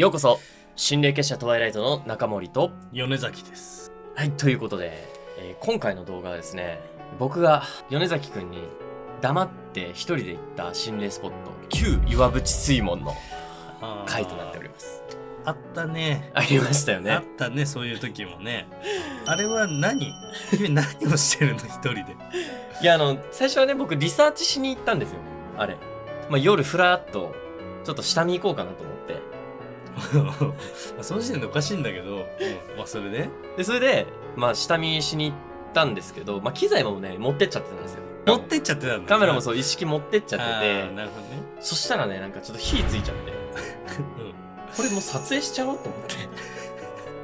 ようこそ心霊結社トワイライトの中森と米崎です。はい、ということで、今回の動画はですね、僕が米崎くんに黙って一人で行った心霊スポット旧岩淵水門の回となっております。あったね。ありましたよね。あったね、そういう時もね。あれは君何をしてるの一人で。いや最初はね、僕リサーチしに行ったんですよ。あれ、夜ふらっとちょっと下見行こうかなと思ってその時点でおかしいんだけど、それで下見しに行ったんですけど、機材もね持ってっちゃってたんですよ。持ってっちゃってたんだ。カメラもそう一式持ってっちゃってて、なるほどね。そしたらね、なんかちょっと火ついちゃってこれもう撮影しちゃおうと思っ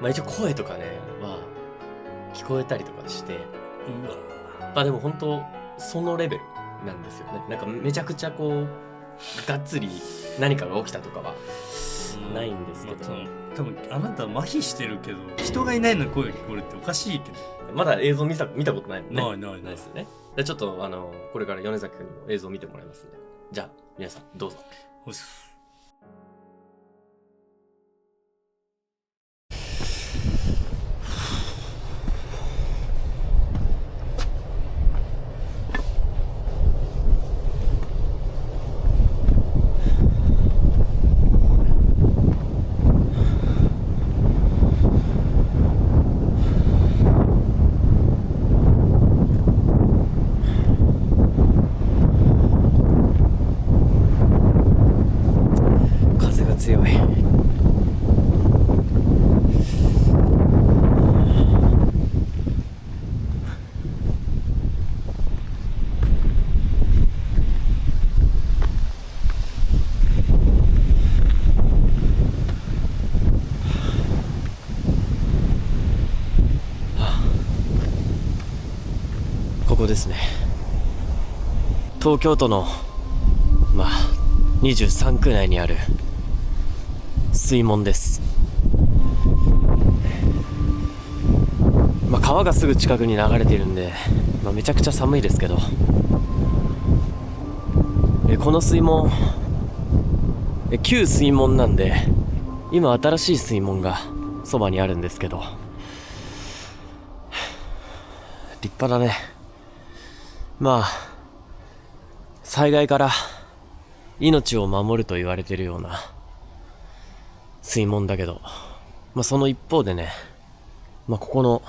て一応声とかね聞こえたりとかして、うわ、でも本当そのレベルなんですよね。なんかめちゃくちゃこうがっつり何かが起きたとかはないんですけど、多分あなた麻痺してるけど、人がいないのに声が聞こえるっておかしいけど。まだ映像見たことないもんね。ないですよね。でちょっとこれから米崎君にも映像見てもらいますんで、じゃあ皆さんどうぞ。おっす。風が強い。ここですね。東京都の23区内にある水門です。川がすぐ近くに流れているんで、めちゃくちゃ寒いですけど、この水門旧水門なんで、今新しい水門がそばにあるんですけど、立派だね。災害から命を守ると言われているような水門だけど、その一方でね、ここの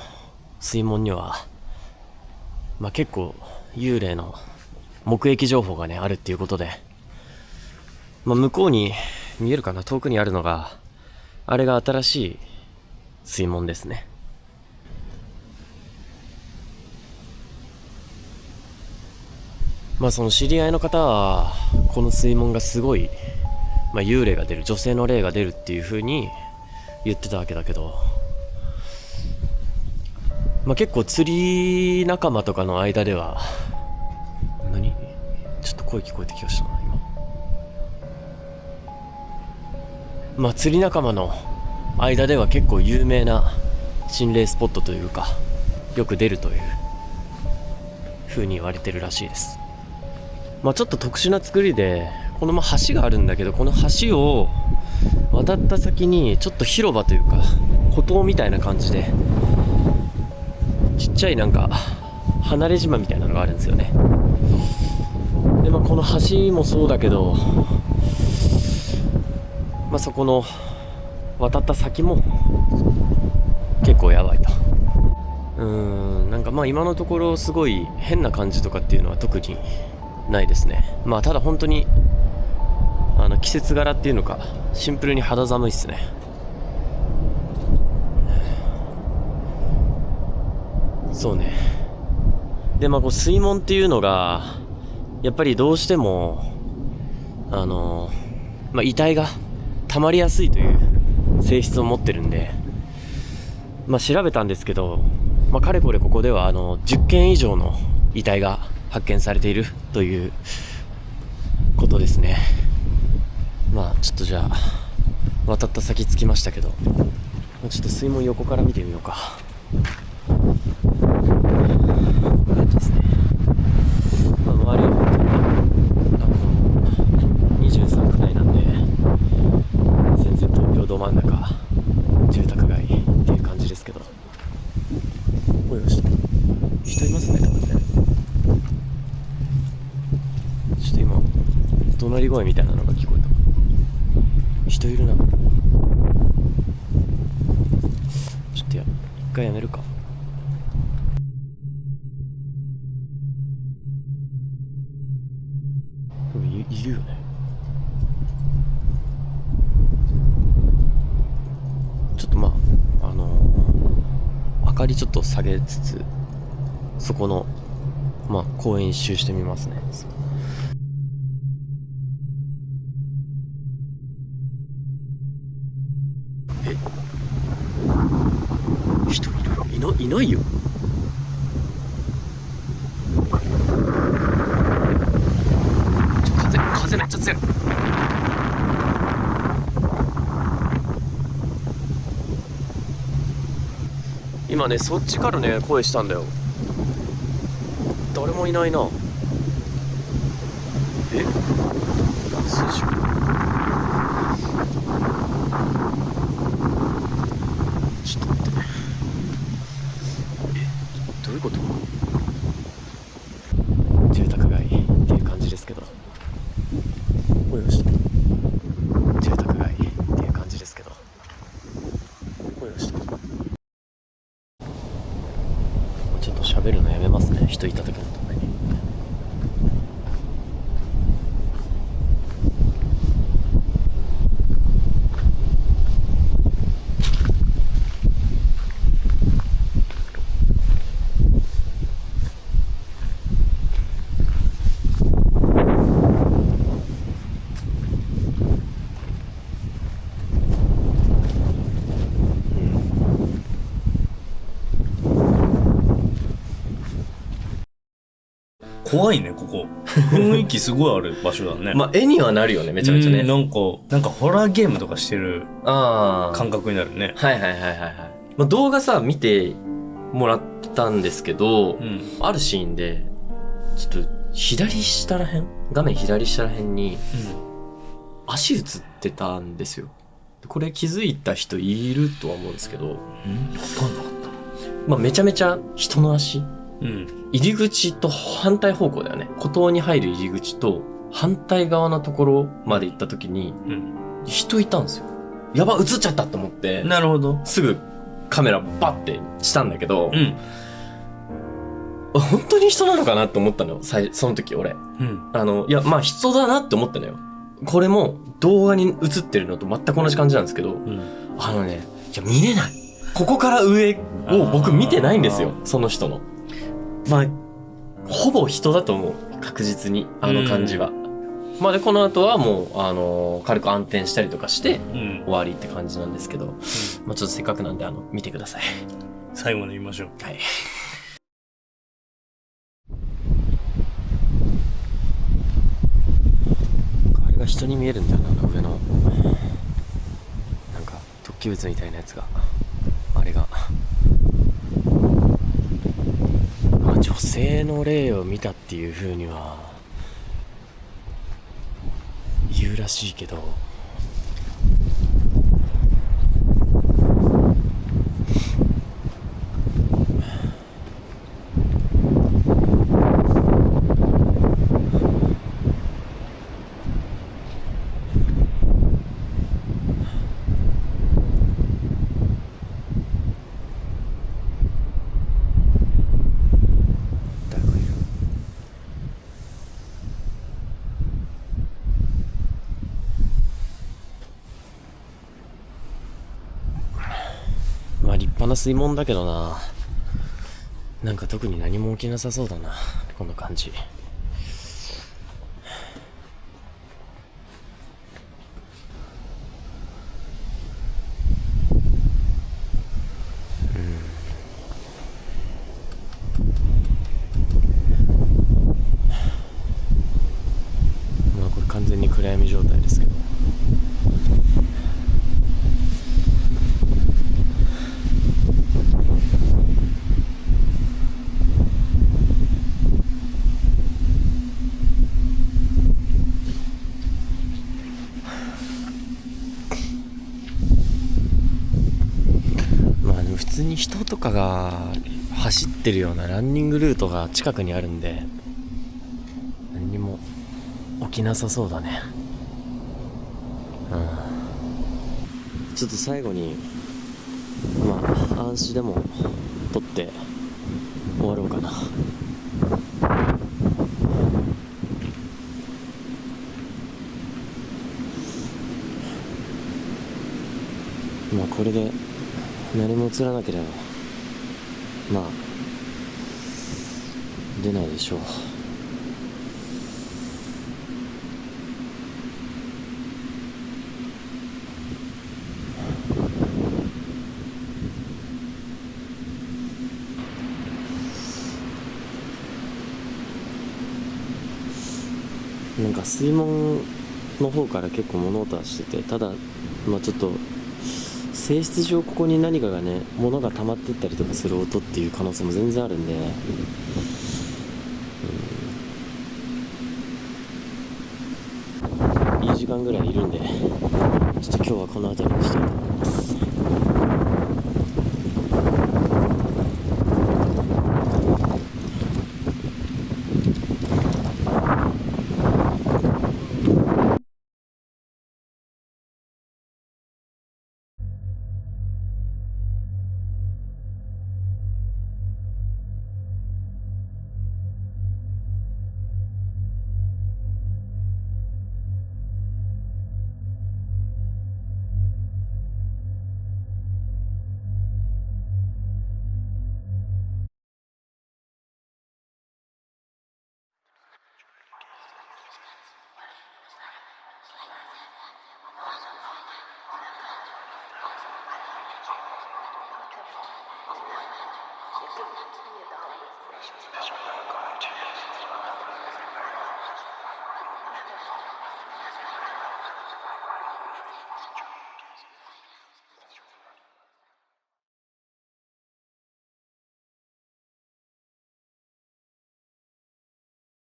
水門には結構幽霊の目撃情報がねあるっていうことで、向こうに見えるかな、遠くにあるのが、あれが新しい水門ですね。その知り合いの方はこの水門がすごい、幽霊が出る、女性の霊が出るっていう風に言ってたわけだけど、結構釣り仲間とかの間では、ちょっと声聞こえてきましたな今。釣り仲間の間では結構有名な心霊スポットというか、よく出るという風に言われてるらしいです。ちょっと特殊な作りで、この橋があるんだけど、この橋を渡った先にちょっと広場というか歩道みたいな感じで、ちっちゃい離れ島みたいなのがあるんですよね。でこの橋もそうだけど、そこの渡った先も結構やばいと。今のところすごい変な感じとかっていうのは特にないですね。ただ本当に季節柄っていうのか、シンプルに肌寒いっすね。そうね。で水門っていうのがやっぱりどうしても遺体が溜まりやすいという性質を持ってるんで、調べたんですけど、かれこれここでは10件以上の遺体が発見されているということですね。ちょっとじゃあ渡った先着きましたけど、ちょっと水門横から見てみようか。こんな感じですね。周りは本当に23区内なんで、全然東京ど真ん中住宅街っていう感じですけど、おい、人いますね、多分ね。ちょっと今怒鳴り声みたいなのが聞こえた。人いるな。ちょっと一回やめるか。でもいるよね。ちょっとまあ明かりちょっと下げつつ、そこのまあ公園一周してみますね。人いないよ。風めっちゃ強い。今ね、そっちからね声したんだよ。誰もいないな。数字ちょっと待ってね。どういうこと？住宅街っていう感じですけど、住宅街っていう感じですけど、ちょっと喋るのやめますね、人いた時のために。怖いね、ここ。雰囲気すごいある場所だね。まあ絵にはなるよね、めちゃめちゃね。なんかホラーゲームとかしてる感覚になるね。はいはいはいはいはい。まあ、動画さ見てもらったんですけど、あるシーンでちょっと左下らへん、画面左下らへんに足映ってたんですよ。これ気づいた人いるとは思うんですけど、わかんなかった。まあめちゃめちゃ人の足。入り口と反対方向だよね。湖島に入る入り口と反対側のところまで行った時に、人いたんですよ。やば、映っちゃったと思って。なるほど。すぐカメラバッてしたんだけど、本当に人なのかなと思ったのよ。その時俺。いや、まあ人だなって思ったのよ。これも動画に映ってるのと全く同じ感じなんですけど、いや見れない。ここから上を僕見てないんですよ。その人の。まあ、ほぼ人だと思う。確実に。あの感じは。まあで、この後はもう、軽く暗転したりとかして、終わりって感じなんですけど、まあちょっとせっかくなんで、見てください。最後まで見ましょう。はい。あれが人に見えるんだよな、上の。なんか、突起物みたいなやつが。あれが。女性の霊を見たっていう風には言うらしいけど、まあ立派な水門だけどな。なんか特に何も起きなさそうだな、この感じ。まあこれ完全に暗闇状態ですけど、普通に人とかが走ってるようなランニングルートが近くにあるんで、何にも起きなさそうだね。ちょっと最後に暗視でも取って終わろうかな。これで何も映らなければ出ないでしょう。なんか水門の方から結構物音はしてて、ただちょっと性質上ここに何かがね、物が溜まってったりとかする音っていう可能性も全然あるんで、いい時間ぐらいいるんで、ちょっと今日はこの辺りにしたいと思います。